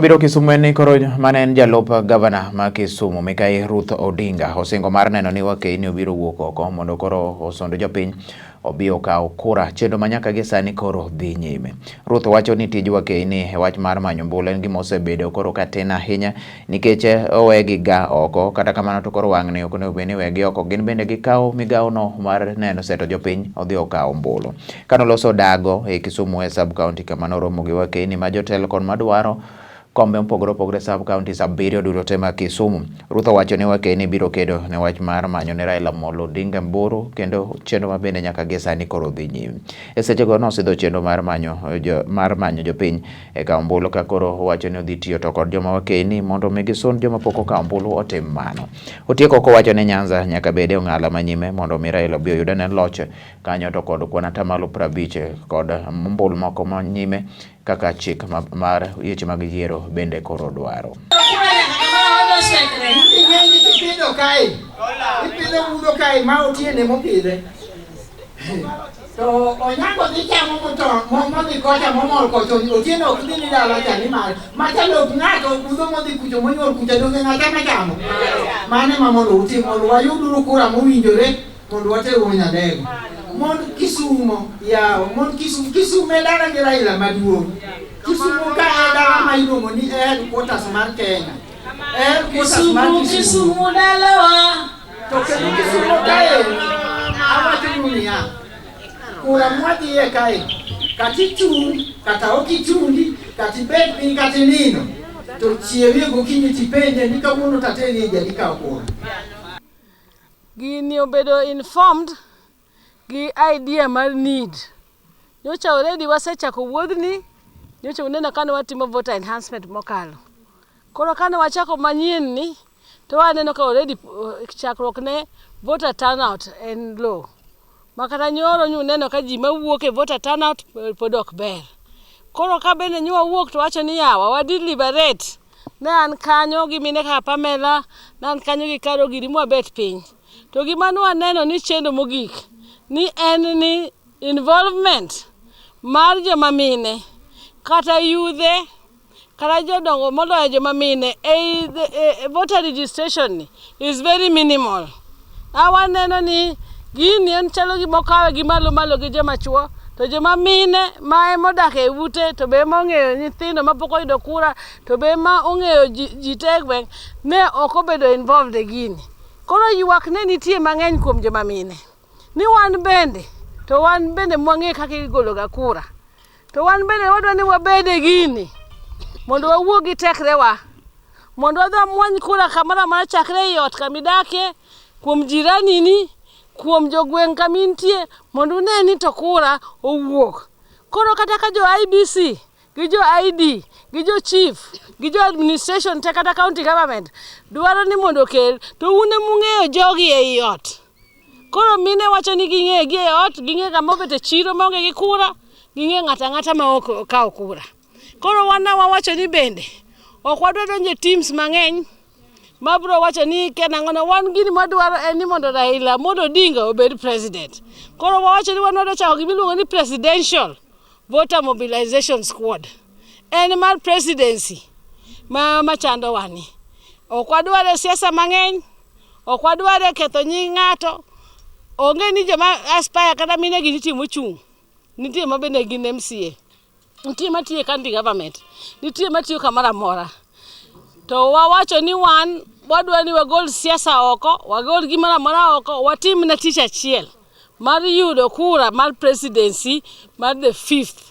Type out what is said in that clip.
Biro Kisumu ni koro manen jalup gavana ma Kisumu Mikai Ruth Odinga osingo mar neno ni Wakeyni obiro wuok oko mondo koro osond jopiny obi okaw kura chenro manyaka gi sani koro dhi nyime. Ruth wacho ni tij Wakeyni e wach mar manyo mbulu en gima osebedo koro katin ahinya nikech owegi ga oko, kata kamano to koro wang'ni ok onego bed ni wegi oko, gin bende gikawo migawono mar neno seto jopiny odhi okaw mbulu. Kanoloso dago e Kisumu e sub county kama noromo gi Wakeyni ma jotelo kon madwaro kombe opogore sub county 7 duto te ma Kisumu. Ruth wacho ni Wakeyni biro kedo ne wach mar manyo ne Raila Amolo Odinga mburu kendo chenro ma bende nyaka gi sani koro dhi nyime. E sechego nosidho chenro mar manyo jopiny e kawo mbulu ka koro wacho ni odhi tiyo to kod joma Wakeyni mondo mi gisund joma pok okawo mbulu otim mano. Otieko kowacho ni Nyanza nyaka bede ong'ala manyime mondo mi Raila obi oyud ne loch kanyo to kod kwan atamalo 50 kod mbulu moko manyime kaka chik mar yeche mag yiero bende koro dwaro. To onyango dhi chamo modhi kocha momol kocha otieno ok dhi ni dala chani machalo ng'ato budho modhi kucho monyuol kucha donge ng'ata machamo. Mane ma mondo utim mondo wayuduru kura mowinjore mondo wateru Nyadego. Mon Kisumu yawo, mon Kisumu e dala gi Raila maduong'. Kisumu ka e dala ma iluongo ni headquarters mar Kenya. Headquarters mar Kisumu dalawa. To kendo Kisumu kae awacho dunia. Kura mwadhiye kae kati chung kata okichundi kati bed piny kati nino to chiewi gokinyi tipenje ni kawuono tateri jadi kawo kura. Gini obedo informed gi idea mar need. Nyocha already wasechako wuodhni, nyocha uneno kane watimo voter enhancement mokalo. Koro kane wachako manyien ni to waneno ka already chakruok ne voter turnout en low. Makata nyoro uneno ka ji mawuok e voter turnout pod ok ber. Koro ka bende nywa wuok to wacho ni yawa wadi liberate. Ne an kanyo gi mine ka Pamela, ne an kanyo gi Karo giri mwabet piny. To gima nwaneno ni chendo mogik ni en ni involvement mar joma mine kata yudhe kata jodongo moloyo joma mine voter registration ni is very minimal. Awaneno ni gini en chalo gi mokawe gi malo gi joma chuo to joma mine ma emodak e ute to be mong'eyo nyithindo mapok oyudo kura to be ma ong'eyo ji tegbe ne ok obedo involved e gini. Koro ywak ne nitie mang'eny kuom joma mine ni wan bende mwang'e kaka igolo ga kura to wan bende wadwa ni wabed e gini mondo wawuog gi tekrewa mondo wadhi mwany kura kamoro amora chakre ei ot kamidakie kuom jirani ni kuom jogweng' kamintie mondo ne ni to kura owuok. Koro kata ka jo IBC gi jo ID gi jo chief gi jo administration te kata county government dwaro ni mondo kel to une mung'eyo jogi ei ot. Koro mine wacho ni ging'e gi e ot, ging'e kama obet e chiro maonge gi kura, ging'e ng'ata ma ok okawo kura. Koro wawacho ni bende ok wadwa donjo e teams mang'eny mabro wacho ni kenang'ono wan gini madwaro en ni mondo Raila Amolo Odinga obed president. Koro wawacho ni wan wadwa chako gimiluongo ni presidential voter mobilization squad. En mar presidency machando wani. Ok wadware siasa mang'eny, ok wadware ketho nying ng'ato. Onge ni joma aspire kata mine gi nitie mochung'. Nitie mabende gin MCA. Nitie matiyo county government. Nitie matiyo kamoro amora. To wawacho ni wan wadwa ni wagol siasa oko, wagol gimoro amora oko, watim na tich achiel mar yudo kura mar presidency mar the 5th